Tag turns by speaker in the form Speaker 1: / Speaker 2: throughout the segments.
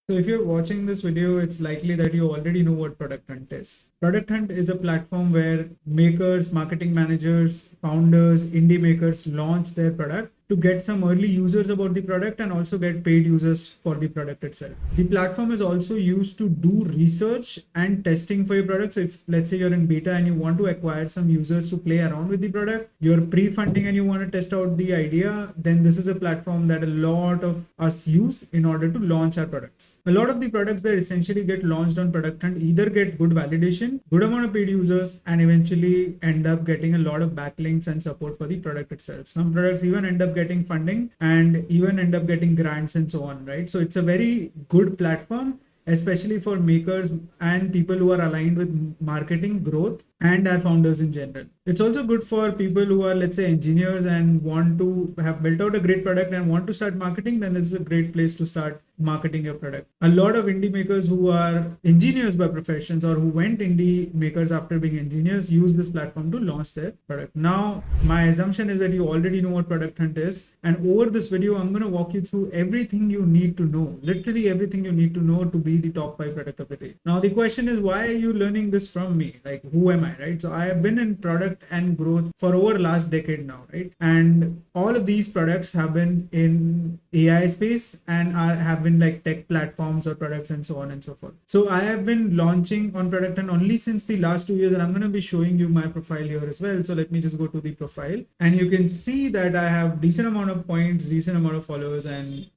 Speaker 1: So if you're watching this video, it's likely that you already know what Product Hunt is. Product Hunt is a platform where makers, marketing managers, founders, indie makers launch their product to get some early users about the product and also get paid users for the product itself. The platform is also used to do research and testing for your products. So if let's say you're in beta and you want to acquire some users to play around with the product, you're pre-funding and you want to test out the idea, then this is a platform that a lot of us use in order to launch our products. A lot of the products that essentially get launched on Product Hunt either get good validation, good amount of paid users, and eventually end up getting a lot of backlinks and support for the product itself. Some products even end up getting funding and even end up getting grants and so on, right? So it's a very good platform, especially for makers and people who are aligned with marketing, growth, and our founders in general. It's also good for people who are, let's say, engineers and want to have built out a great product and want to start marketing. Then this is a great place to start marketing your product. A lot of indie makers who are engineers by professions or who went indie makers after being engineers use this platform to launch their product. Now, my assumption is that you already know what Product Hunt is. And over this video, I'm going to walk you through everything you need to know, literally everything you need to know to be the top 5 product of the day. Now, the question is, why are you learning this from me? Like, who am I, right? So I have been in product and growth for over last decade now, right? And all of these products have been in AI space and have been like tech platforms or products and so on and so forth. So I have been launching on Product Hunt only since the last 2 years, and I'm going to be showing you my profile here as well. So let me just go to the profile, and you can see that I have decent amount of points, decent amount of followers, and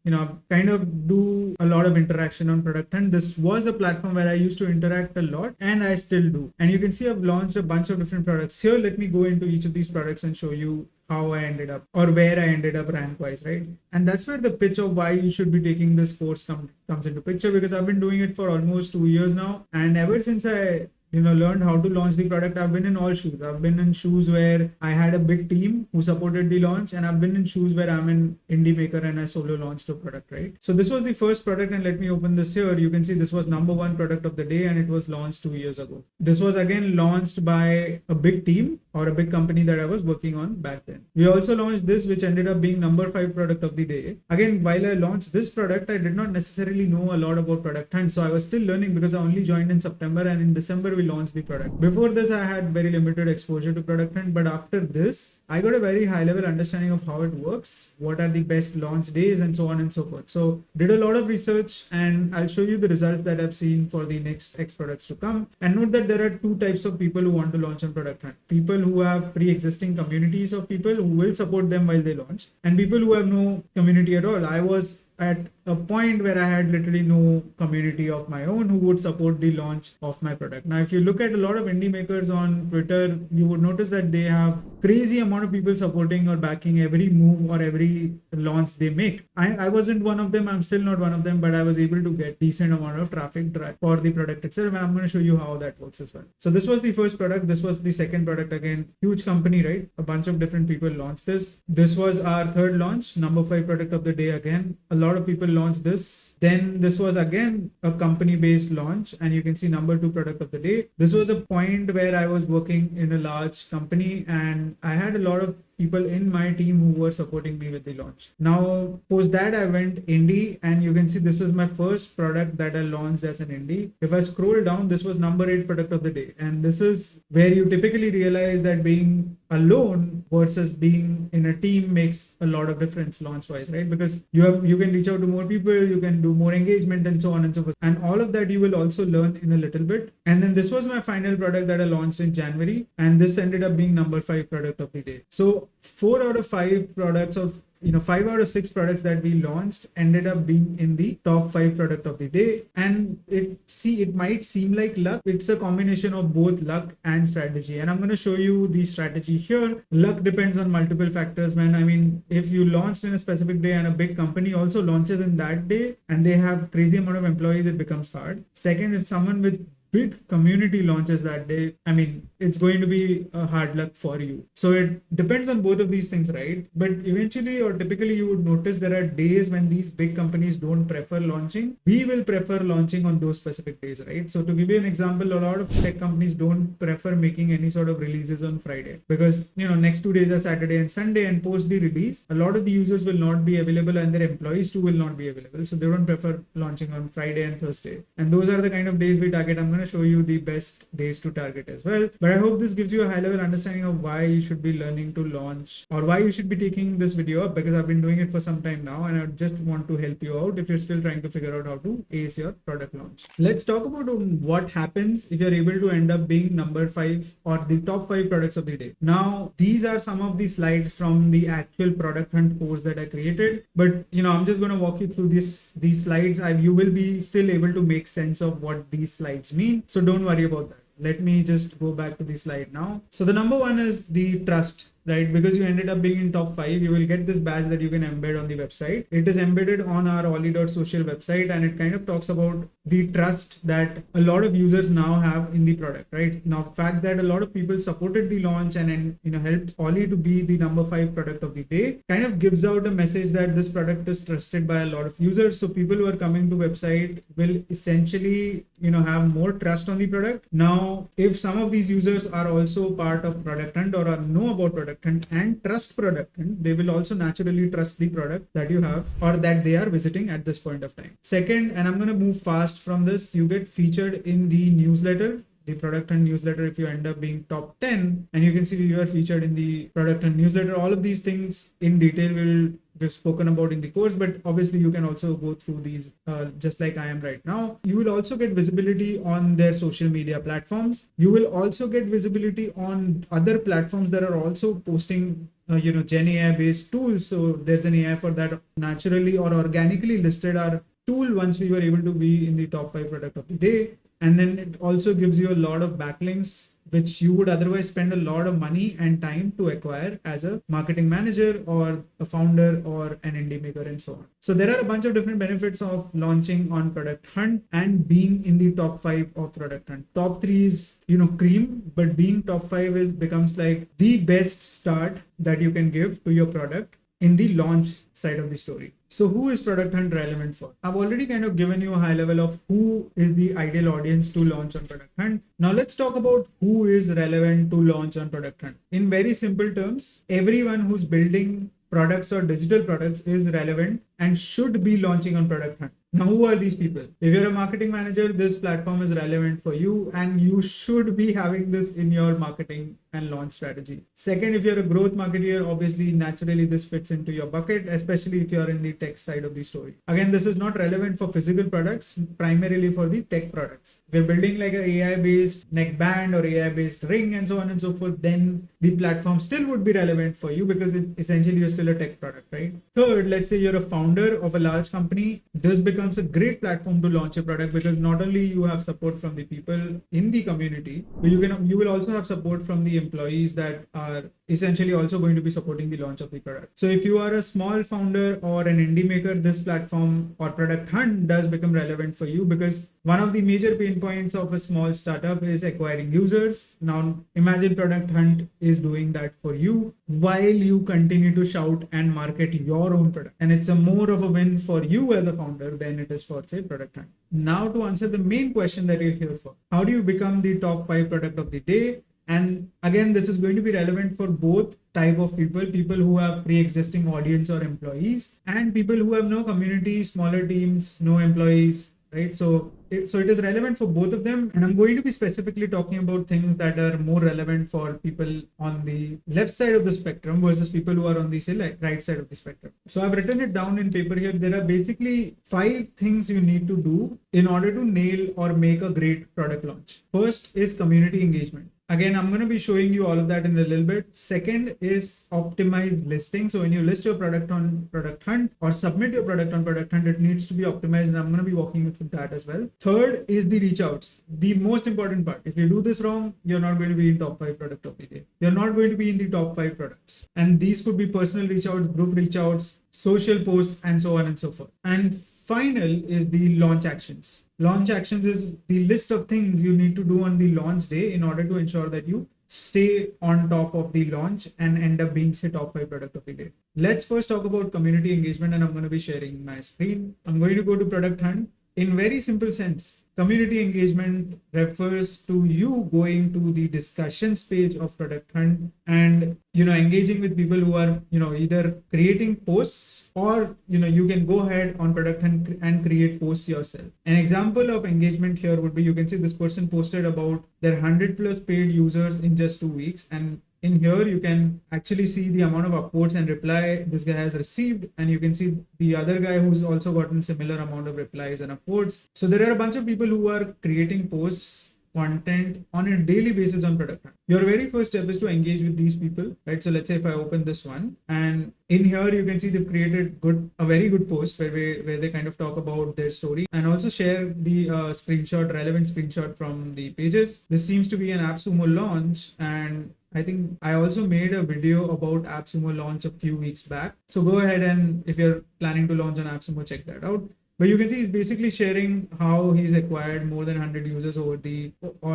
Speaker 1: kind of do a lot of interaction on Product Hunt. This was a platform where I used to interact a lot, and I still do. And you can see I've launched a bunch of different products here. Let me go into each of these products and show you how I ended up or where I ended up rank wise, right? And that's where the pitch of why you should be taking this course comes into picture, because I've been doing it for almost 2 years now. And ever since I learned how to launch the product, I've been in all shoes. I've been in shoes where I had a big team who supported the launch, and I've been in shoes where I'm an indie maker and I solo launched a product, right? So this was the first product, and let me open this here. You can see this was number 1 product of the day, and it was launched 2 years ago. This was again launched by a big team or a big company that I was working on back then. We also launched this, which ended up being number 5 product of the day. Again, while I launched this product, I did not necessarily know a lot about Product Hunt. So I was still learning because I only joined in September, and in December, we launched the product. Before this, I had very limited exposure to Product Hunt, but after this, I got a very high level understanding of how it works, what are the best launch days, and so on and so forth. So did a lot of research, and I'll show you the results that I've seen for the next X products to come. And note that there are 2 types of people who want to launch on Product Hunt. People who have pre-existing communities of people who will support them while they launch, and people who have no community at all. I was at a point where I had literally no community of my own who would support the launch of my product. Now, if you look at a lot of indie makers on Twitter, you would notice that they have crazy amount of people supporting or backing every move or every launch they make. I wasn't one of them. I'm still not one of them, but I was able to get decent amount of traffic for the product itself. And I'm going to show you how that works as well. So this was the first product. This was the second product. Again, huge company, right? A bunch of different people launched this. This was our third launch, number 5 product of the day. Again, a lot of people launched this. Then this was again a company based launch, and you can see number 2 product of the day. This was a point where I was working in a large company, and I had a lot of people in my team who were supporting me with the launch. Now, post that, I went indie, and you can see this was my first product that I launched as an indie. If I scroll down, this was number 8 product of the day. And this is where you typically realize that being alone versus being in a team makes a lot of difference launch wise, right? Because you can reach out to more people, you can do more engagement, and so on and so forth. And all of that you will also learn in a little bit. And then this was my final product that I launched in January, and this ended up being number 5 product of the day. So 4 out of 5 products of 5 out of 6 products that we launched ended up being in the top 5 product of the day. And it might seem like luck. It's a combination of both luck and strategy. And I'm going to show you the strategy here. Luck depends on multiple factors, man. I mean, if you launched in a specific day and a big company also launches in that day and they have crazy amount of employees, it becomes hard. Second, if someone with big community launches that day, I mean, it's going to be a hard luck for you. So it depends on both of these things, right? But eventually or typically you would notice there are days when these big companies don't prefer launching. We will prefer launching on those specific days, right? So to give you an example, a lot of tech companies don't prefer making any sort of releases on Friday because, next 2 days are Saturday and Sunday, and post the release, a lot of the users will not be available and their employees too will not be available. So they don't prefer launching on Friday and Thursday. And those are the kind of days we target. I'm going to show you the best days to target as well. But I hope this gives you a high level understanding of why you should be learning to launch or why you should be taking this video up, because I've been doing it for some time now and I just want to help you out if you're still trying to figure out how to ace your product launch. Let's talk about what happens if you're able to end up being number 5 or the top 5 products of the day. Now, these are some of the slides from the actual product hunt course that I created, but I'm just going to walk you through these slides. You will be still able to make sense of what these slides mean. So don't worry about that. Let me just go back to the slide now. So the number one is the trust, right? Because you ended up being in top 5, you will get this badge that you can embed on the website. It is embedded on our ollie.social website, and it kind of talks about the trust that a lot of users now have in the product, right? Now, fact that a lot of people supported the launch and helped Ollie to be the number 5 product of the day kind of gives out a message that this product is trusted by a lot of users. So people who are coming to website will essentially, have more trust on the product. Now, if some of these users are also part of Product Hunt or know about Product Hunt and trust Product Hunt, they will also naturally trust the product that you have or that they are visiting at this point of time. Second, and I'm going to move fast from this, you get featured in the newsletter, the Product Hunt newsletter. If you end up being top 10 and you can see you are featured in the Product Hunt newsletter, all of these things in detail we've spoken about in the course, but obviously you can also go through these just like I am right now. You will also get visibility on their social media platforms. You will also get visibility on other platforms that are also posting Gen AI based tools. So there's an AI for that naturally or organically listed our tool once we were able to be in the top 5 product of the day. And then it also gives you a lot of backlinks, which you would otherwise spend a lot of money and time to acquire as a marketing manager or a founder or an indie maker and so on. So there are a bunch of different benefits of launching on Product Hunt and being in the top 5 of Product Hunt. Top 3 is, cream, but being top 5 becomes like the best start that you can give to your product in the launch side of the story. So who is Product Hunt relevant for? I've already kind of given you a high level of who is the ideal audience to launch on Product Hunt. Now let's talk about who is relevant to launch on Product Hunt. In very simple terms, everyone who's building products or digital products is relevant and should be launching on Product Hunt. Now, who are these people? If you're a marketing manager, this platform is relevant for you and you should be having this in your marketing and launch strategy. Second, if you're a growth marketer, obviously, naturally, this fits into your bucket, especially if you're in the tech side of the story. Again, this is not relevant for physical products, primarily for the tech products. If you're building like an AI-based neckband or AI-based ring and so on and so forth, then the platform still would be relevant for you because essentially you're still a tech product, right? Third, let's say you're a founder of a large company. This becomes a great platform to launch a product because not only you have support from the people in the community, but you will also have support from the employees that are essentially also going to be supporting the launch of the product. So if you are a small founder or an indie maker, this platform or Product Hunt does become relevant for you because one of the major pain points of a small startup is acquiring users. Now imagine Product Hunt is doing that for you while you continue to shout and market your own product. And it's a more of a win for you as a founder than it is for, say, Product Hunt. Now to answer the main question that you're here for, how do you become the top 5 product of the day? And again, this is going to be relevant for both type of people who have pre-existing audience or employees and people who have no community, smaller teams, no employees, right? So it is relevant for both of them. And I'm going to be specifically talking about things that are more relevant for people on the left side of the spectrum versus people who are on the right side of the spectrum. So I've written it down in paper here. There are basically 5 things you need to do in order to nail or make a great product launch. First is community engagement. Again, I'm going to be showing you all of that in a little bit. Second is optimized listing. So when you list your product on Product Hunt or submit your product on Product Hunt, it needs to be optimized. And I'm going to be walking you through that as well. Third is the reach outs. The most important part. If you do this wrong, you're not going to be in top 5 product of the day. You're not going to be in the top 5 products. And these could be personal reach outs, group reach outs, social posts, and so on and so forth. And final is the launch actions. Launch actions is the list of things you need to do on the launch day in order to ensure that you stay on top of the launch and end up being say top 5 product of the day. Let's first talk about community engagement, and I'm going to be sharing my screen. I'm going to go to product hunt. In very simple sense, community engagement refers to you going to the discussions page of product hunt and engaging with people who are either creating posts, or you can go ahead on product hunt and create posts yourself. An example of engagement here would be, you can see this person posted about their 100 plus paid users in just 2 weeks, and in here you can actually see the amount of upvotes and reply this guy has received, and you can see the other guy who's also gotten similar amount of replies and upvotes. So there are a bunch of people who are creating posts, content on a daily basis on product hunt. Your very first step is to engage with these people, right? So let's say if I open this one, and in here you can see they've created a very good post where they kind of talk about their story and also share the relevant screenshot from the pages. This seems to be an AppSumo launch, and I think I also made a video about AppSumo launch a few weeks back. So go ahead, and if you're planning to launch on AppSumo, check that out. But you can see he's basically sharing how he's acquired more than 100 users or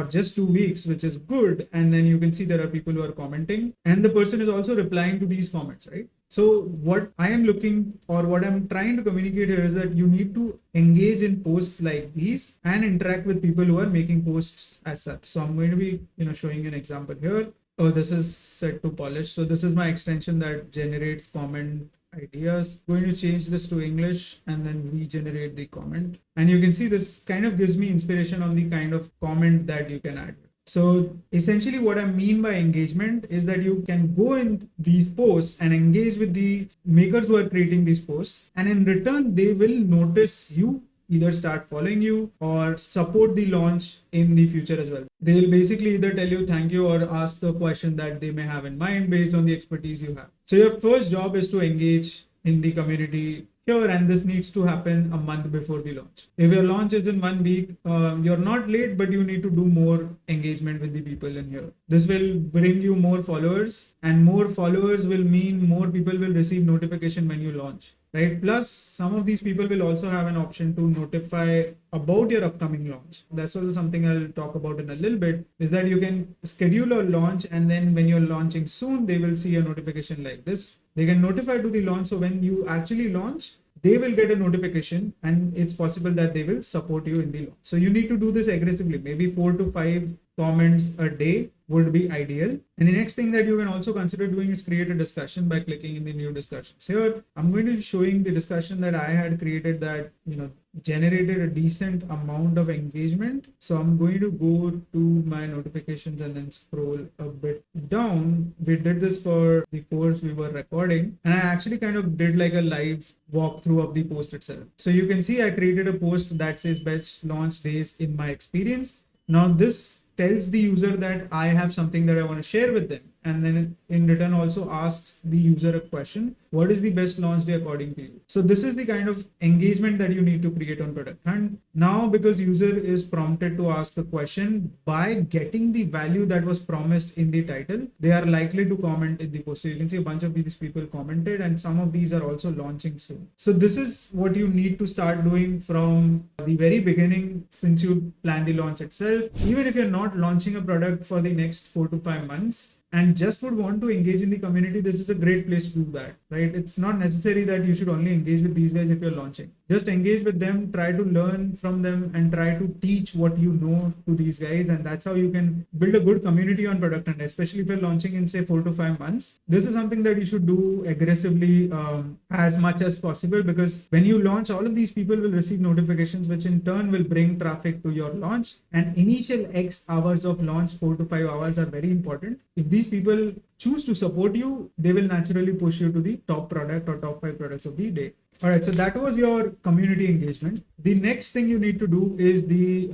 Speaker 1: just 2 weeks, which is good. And then you can see there are people who are commenting, and the person is also replying to these comments, right? So what I am looking, or what I'm trying to communicate here, is that you need to engage in posts like these and interact with people who are making posts as such. So I'm going to be, showing an example here. Oh, this is set to polish. So this is my extension that generates comment ideas. Going to change this to English and then regenerate the comment. And you can see this kind of gives me inspiration on the kind of comment that you can add. So essentially what I mean by engagement is that you can go in these posts and engage with the makers who are creating these posts, and in return, they will notice you, either start following you or support the launch in the future as well. They'll basically either tell you thank you or ask a question that they may have in mind based on the expertise you have. So your first job is to engage in the community here, and this needs to happen a month before the launch. If your launch is in 1 week, you're not late, but you need to do more engagement with the people in here. This will bring you more followers, and more followers will mean more people will receive notification when you launch, right? Plus, some of these people will also have an option to notify about your upcoming launch. That's also something I'll talk about in a little bit, is that you can schedule a launch, and then when you're launching soon, they will see a notification like this. They can notify to the launch. So when you actually launch, they will get a notification, and it's possible that they will support you in the launch. So you need to do this aggressively. Maybe 4 to 5 comments a day would be ideal. And the next thing that you can also consider doing is create a discussion by clicking in the new discussions. Here, I'm going to be showing the discussion that I had created that, generated a decent amount of engagement. So I'm going to go to my notifications and then scroll a bit down. We did this for the course we were recording, and I actually kind of did like a live walkthrough of the post itself. So you can see I created a post that says best launch days in my experience. Now this tells the user that I have something that I want to share with them, and then in return also asks the user a question: what is the best launch day according to you? So this is the kind of engagement that you need to create on product hunt. Now, because user is prompted to ask a question, by getting the value that was promised in the title, they are likely to comment in the post. So you can see a bunch of these people commented, and some of these are also launching soon. So this is what you need to start doing from the very beginning, since you plan the launch itself. Even if you're not launching a product for the next 4 to 5 months, and just would want to engage in the community, this is a great place to do that, right? It's not necessary that you should only engage with these guys if you're launching. Just engage with them, try to learn from them, and try to teach what you know to these guys. And that's how you can build a good community on product hunt, especially if you're launching in say 4 to 5 months. This is something that you should do aggressively as much as possible, because when you launch, all of these people will receive notifications, which in turn will bring traffic to your launch. And initial X hours of launch, 4 to 5 hours, are very important. If these people choose to support you, they will naturally push you to the top product or top 5 products of the day. All right, so that was your community engagement. The next thing you need to do is the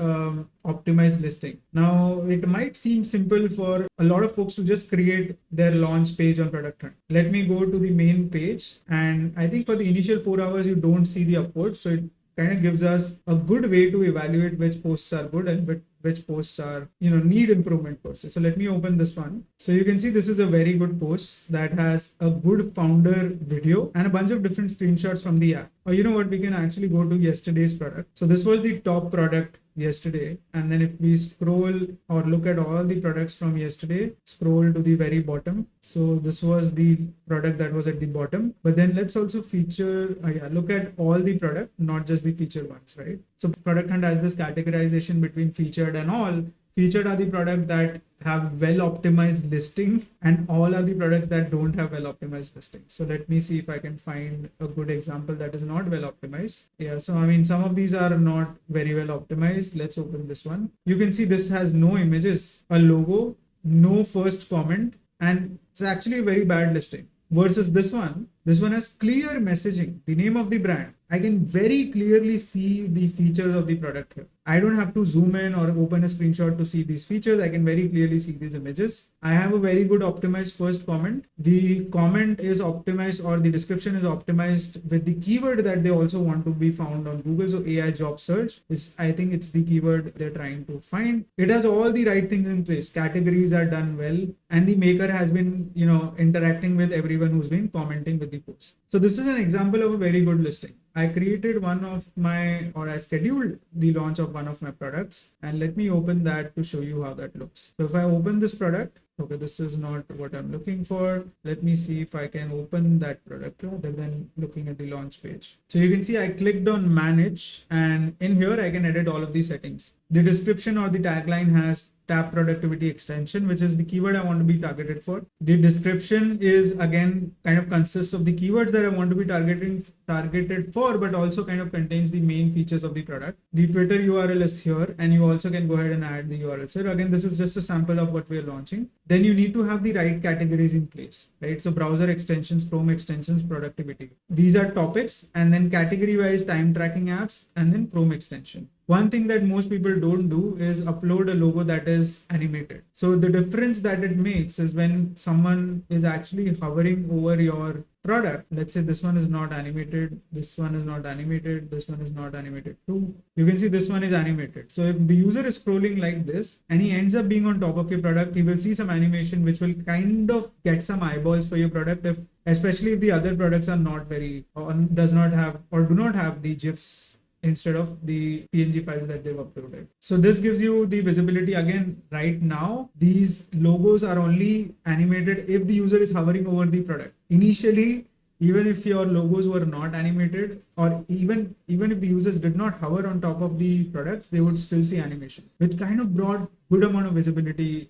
Speaker 1: optimized listing. Now, it might seem simple for a lot of folks to just create their launch page on Product Hunt. Let me go to the main page. And I think for the initial 4 hours, you don't see the upvote. So it kind of gives us a good way to evaluate which posts are good and which posts are, need improvement posts. So let me open this one. So you can see this is a very good post that has a good founder video and a bunch of different screenshots from the app. Or you know what, we can actually go to yesterday's product. So this was the top product yesterday, and then if we scroll or look at all the products from yesterday, scroll to the very bottom. So this was the product that was at the bottom, but then let's also look at all the product, not just the featured ones, right? So Product Hunt has this categorization between featured and all. Featured are the product that have well optimized listing, and all are the products that don't have well optimized listing. So let me see if I can find a good example that is not well optimized. Yeah, so I mean, some of these are not very well optimized. Let's open this one. You can see this has no images, a logo, no first comment, and it's actually a very bad listing. Versus this one has clear messaging, the name of the brand. I can very clearly see the features of the product here. I don't have to zoom in or open a screenshot to see these features. I can very clearly see these images. I have a very good optimized first comment. The comment is optimized, or the description is optimized with the keyword that they also want to be found on Google. So AI job search, which I think it's the keyword they're trying to find. It has all the right things in place. Categories are done well, and the maker has been, interacting with everyone who's been commenting with the post. So this is an example of a very good listing. I created I scheduled the launch of one of my products, and let me open that to show you how that looks. So if I open this product, okay, this is not what I'm looking for. Let me see if I can open that product rather than looking at the launch page. So you can see I clicked on manage, and in here I can edit all of these settings. The description or the tagline has tab productivity extension, which is the keyword I want to be targeted for. The description is again kind of consists of the keywords that I want to be targeted for, but also kind of contains the main features of the product. The Twitter URL is here, and you also can go ahead and add the URL. So again, this is just a sample of what we are launching. Then you need to have the right categories in place, right? So browser extensions, Chrome extensions, productivity. These are topics, and then category-wise time tracking apps, and then Chrome extension. One thing that most people don't do is upload a logo that is animated. So the difference that it makes is when someone is actually hovering over your product. Let's say this one is not animated, this one is not animated, this one is not animated too. You can see this one is animated. So if the user is scrolling like this and he ends up being on top of your product, he will see some animation which will kind of get some eyeballs for your product, especially if the other products are not very, or do not have the GIFs instead of the PNG files that they've uploaded. So this gives you the visibility. Again, right now, these logos are only animated if the user is hovering over the product. Initially, even if your logos were not animated, or even if the users did not hover on top of the product, they would still see animation, which kind of brought good amount of visibility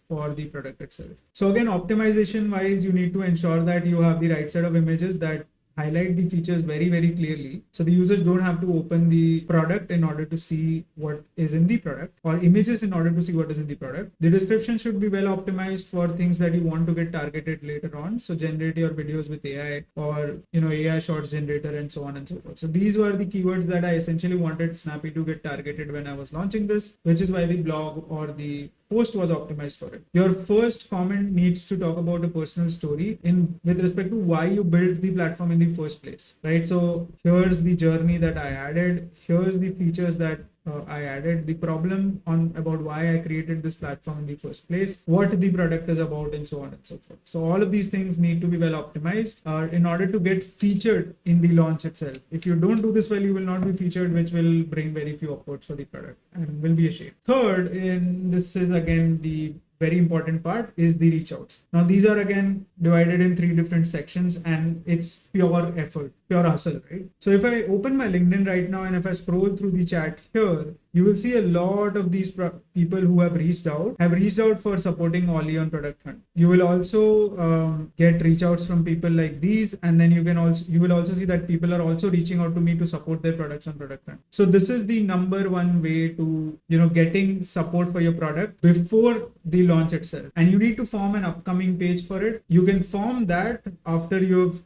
Speaker 1: for the product itself. So again, optimization wise, you need to ensure that you have the right set of images that highlight the features very, very clearly. So the users don't have to open the product in order to see what is in the product, or images in order to see what is in the product. The description should be well optimized for things that you want to get targeted later on. So generate your videos with AI, or AI shorts generator, and so on and so forth. So these were the keywords that I essentially wanted Snappy to get targeted when I was launching this, which is why the blog or the post was optimized for it. Your first comment needs to talk about a personal story with respect to why you built the platform in the first place, right? So here's the journey that I added. Here's the features that I added, the problem about why I created this platform in the first place, what the product is about, and so on and so forth. So all of these things need to be well optimized in order to get featured in the launch itself. If you don't do this well, you will not be featured, which will bring very few upvotes for the product and will be a shame. Third, and this is again the very important part, is the reach outs. Now these are again divided in 3 different sections, and it's pure effort, pure hustle, right? So if I open my LinkedIn right now and if I scroll through the chat here, you will see a lot of these people who have reached out for supporting Ollie on Product Hunt. You will also get reach outs from people like these, and then you will also see that people are also reaching out to me to support their products on Product Hunt. So this is the number one way to getting support for your product before the launch itself. And you need to form an upcoming page for it. You can form that after you've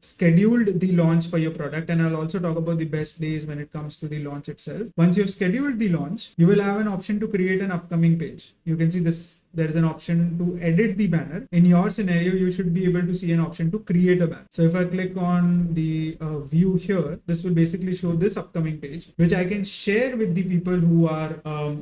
Speaker 1: scheduled the launch for your product, and I'll also talk about the best days when it comes to the launch itself. Once you've scheduled the launch, you will have an option to create an upcoming page. You can see this there's an option to edit the banner. In your scenario, you should be able to see an option to create a banner. So if I click on the view here, this will basically show this upcoming page, which I can share with the people who are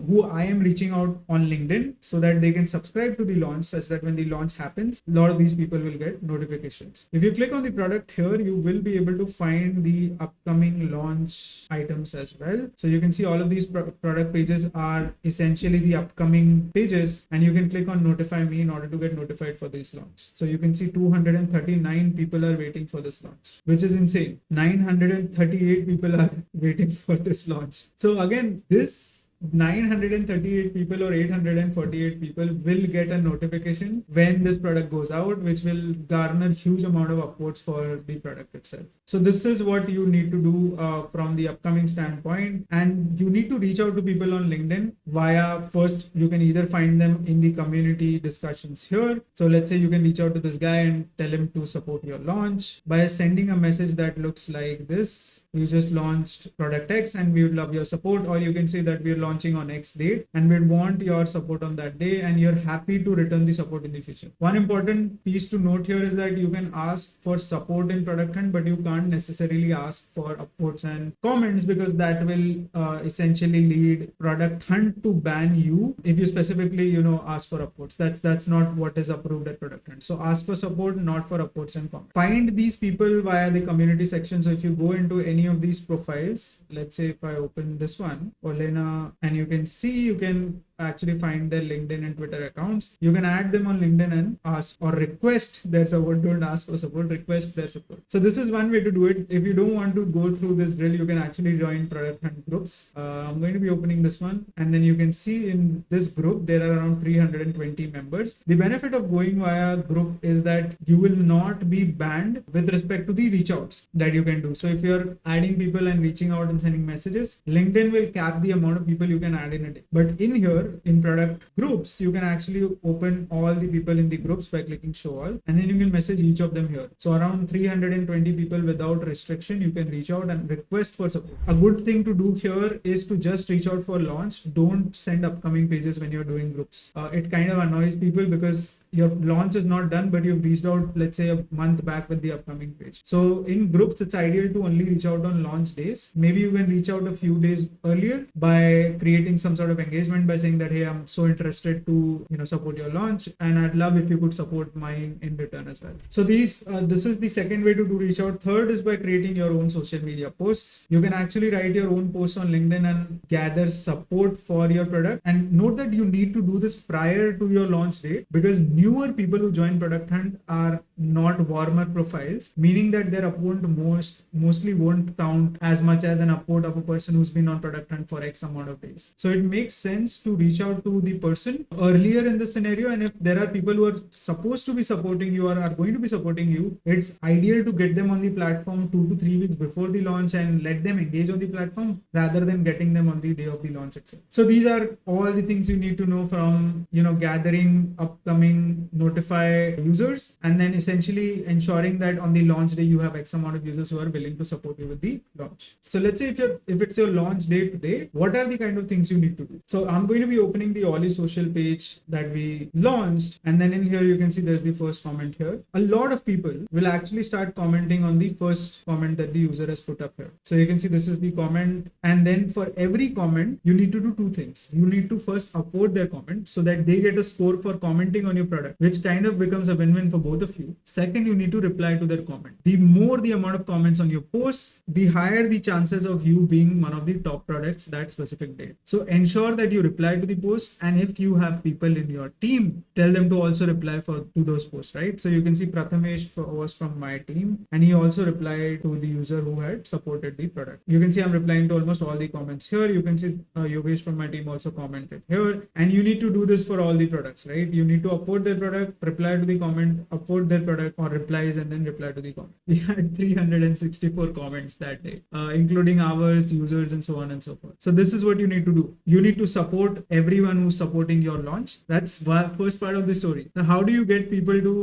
Speaker 1: who I am reaching out on LinkedIn, so that they can subscribe to the launch, such that when the launch happens, a lot of these people will get notifications. If you click on the product here, you will be able to find the upcoming launch items as well. So you can see all of these product pages are essentially the upcoming pages, and you can click on notify me in order to get notified for this launch. So you can see 239 people are waiting for this launch, which is insane. 938 people are waiting for this launch. So again, this 938 people or 848 people will get a notification when this product goes out, which will garner huge amount of upvotes for the product itself. So this is what you need to do from the upcoming standpoint, and you need to reach out to people on LinkedIn via, first you can either find them in the community discussions here. So let's say you can reach out to this guy and tell him to support your launch by sending a message that looks like this: we just launched product X and we would love your support. Or you can say that we're launching on X date and we want your support on that day, and you're happy to return the support in the future. One important piece to note here is that you can ask for support in Product Hunt, but you can't necessarily ask for upvotes and comments, because that will essentially lead Product Hunt to ban you if you specifically, ask for upvotes. That's not what is approved at Product Hunt. So ask for support, not for upvotes and comments. Find these people via the community section. So if you go into any of these profiles, let's say if I open this one, Olena, and you can see, you can actually find their LinkedIn and Twitter accounts. You can add them on LinkedIn and ask or request their support. Don't ask for support, request their support. So this is one way to do it. If you don't want to go through this drill, you can actually join Product Hunt groups. I'm going to be opening this one, and then you can see in this group there are around 320 members. The benefit of going via group is that you will not be banned with respect to the reach outs that you can do. So if you're adding people and reaching out and sending messages, LinkedIn will cap the amount of people you can add in a day. But in here, in product groups, you can actually open all the people in the groups by clicking show all, and then you can message each of them here. So around 320 people without restriction, you can reach out and request for support. A good thing to do here is to just reach out for launch. Don't send upcoming pages when you're doing groups. It kind of annoys people because your launch is not done, but you've reached out, let's say, a month back with the upcoming page. So in groups, it's ideal to only reach out on launch days. Maybe you can reach out a few days earlier by creating some sort of engagement by saying that, hey, I'm so interested to support your launch, and I'd love if you could support mine in return as well. So this is the second way to do reach out. Third is by creating your own social media posts. You can actually write your own posts on LinkedIn and gather support for your product. And note that you need to do this prior to your launch date, because newer people who join Product Hunt are not warmer profiles, meaning that their upvote mostly won't count as much as an upvote of a person who's been on Product Hunt for X amount of days. So it makes sense to reach out to the person earlier in the scenario, and if there are people who are supposed to be supporting you or are going to be supporting you, it's ideal to get them on the platform 2 to 3 weeks before the launch and let them engage on the platform rather than getting them on the day of the launch itself. So these are all the things you need to know from gathering upcoming notify users, and then essentially ensuring that on the launch day you have X amount of users who are willing to support you with the launch. So let's say if it's your launch day today, what are the kind of things you need to do? So I'm going to be opening the Ollie social page that we launched, and then in here you can see there's the first comment here. A lot of people will actually start commenting on the first comment that the user has put up here. So you can see this is the comment, and then for every comment you need to do two things. You need to first upvote their comment so that they get a score for commenting on your product, which kind of becomes a win-win for both of you. Second, you need to reply to their comment. The more the amount of comments on your post, the higher the chances of you being one of the top products that specific day. So ensure that you reply to the post, and if you have people in your team, tell them to also reply to those posts, right? So you can see Prathamesh was from my team, and he also replied to the user who had supported the product. You can see I'm replying to almost all the comments here. You can see Yogesh from my team also commented here, and you need to do this for all the products, right? You need to upvote their product, reply to the comment, upvote their product or replies and then reply to the comment. We had 364 comments that day, including ours, users, and so on and so forth. So this is what you need to do. You need to support everyone who's supporting your launch. That's the first part of the story. Now, how do you get people to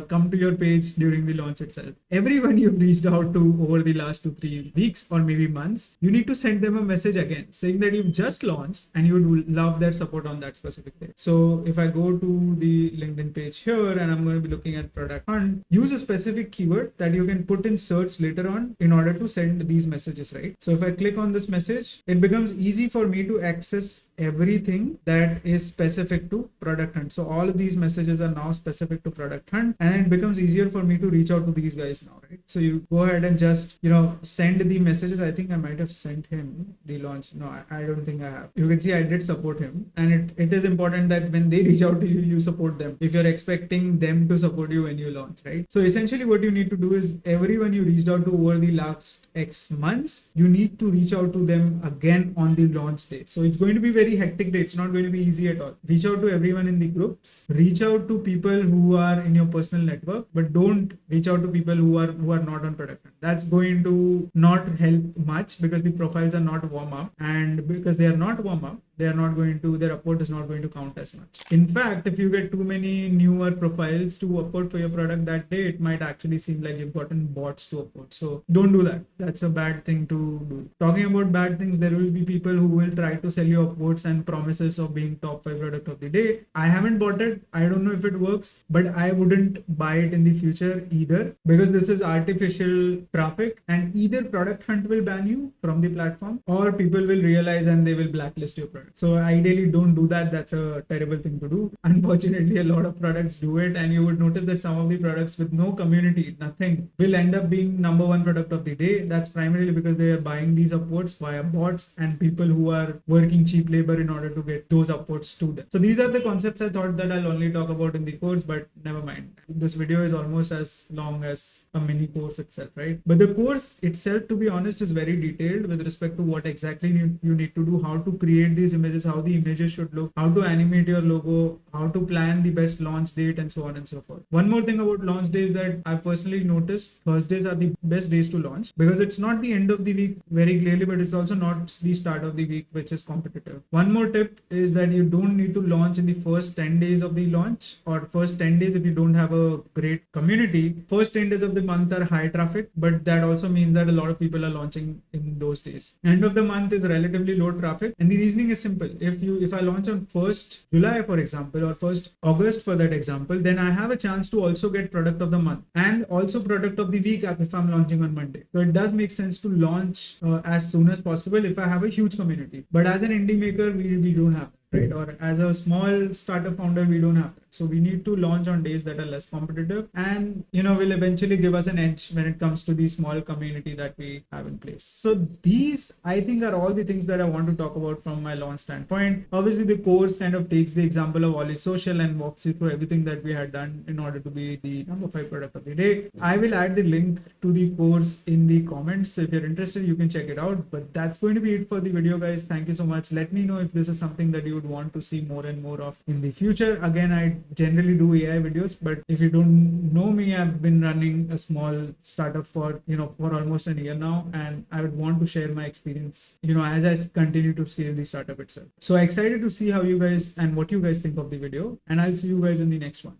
Speaker 1: come to your page during the launch itself? Everyone you've reached out to over the last 2-3 weeks or maybe months, you need to send them a message again saying that you've just launched and you would love their support on that specific day. So if I go to the LinkedIn page here and I'm going to be looking at product hunt, use a specific keyword that you can put in search later on in order to send these messages, right? So if I click on this message, it becomes easy for me to access everything that is specific to product hunt. So all of these messages are now specific to product hunt, and it becomes easier for me to reach out to these guys now, right? So you go ahead and just, send the messages. I think I might have sent him the launch. No, I don't think I have. You can see I did support him, and it is important that when they reach out to you, you support them if you're expecting them to support you when you launch, right? So essentially what you need to do is everyone you reached out to over the last X months, you need to reach out to them again on the launch day. So it's going to be very hectic day. It's not going to be easy at all. Reach out to everyone in the groups, reach out to people who are in your personal network, but don't reach out to people who are not on product. That's going to not help much because the profiles are not warm up, and because they are not warm up, their upvote is not going to count as much. In fact, if you get too many newer profiles to upvote for your product that day, it might actually seem like you've gotten bots to upvote. So don't do that. That's a bad thing to do. Talking about bad things, there will be people who will try to sell you upvotes and promises of being top 5 product of the day. I haven't bought it. I don't know if it works, but I wouldn't buy it in the future either, because this is artificial traffic, and either product hunt will ban you from the platform or people will realize and they will blacklist your product. So ideally don't do that. That's a terrible thing to do. Unfortunately, a lot of products do it, and you would notice that some of the products with no community, nothing, will end up being number 1 product of the day. That's primarily because they are buying these upvotes via bots and people who are working cheap labor in order to get those upvotes to them. So these are the concepts I thought that I'll only talk about in the course, but never mind. This video is almost as long as a mini course itself, right? But the course itself, to be honest, is very detailed with respect to what exactly you need to do, how to create these images, how the images should look, how to animate your logo, how to plan the best launch date, and so on and so forth. One more thing about launch days that I've personally noticed, Thursdays are the best days to launch because it's not the end of the week very clearly, but it's also not the start of the week, which is competitive. One more tip is that you don't need to launch in the first 10 days of the launch or first 10 days if you don't have a great community. First 10 days of the month are high traffic, but that also means that a lot of people are launching in those days. End of the month is relatively low traffic, and the reasoning is simple. If I launch on 1st July, for example, or 1st August for that example, then I have a chance to also get product of the month and also product of the week if I'm launching on Monday. So it does make sense to launch as soon as possible if I have a huge community. But as an indie maker, we don't have that, right? Or as a small startup founder, we don't have that. So we need to launch on days that are less competitive and, will eventually give us an edge when it comes to the small community that we have in place. So these, I think, are all the things that I want to talk about from my launch standpoint. Obviously, the course kind of takes the example of Ollie Social and walks you through everything that we had done in order to be the number 5 product of the day. I will add the link to the course in the comments. So if you're interested, you can check it out. But that's going to be it for the video, guys. Thank you so much. Let me know if this is something that you would want to see more and more of in the future. Again, I generally do AI videos, but if you don't know me, I've been running a small startup for almost a year now, and I would want to share my experience, as I continue to scale the startup itself. So excited to see how you guys and what you guys think of the video, and I'll see you guys in the next one.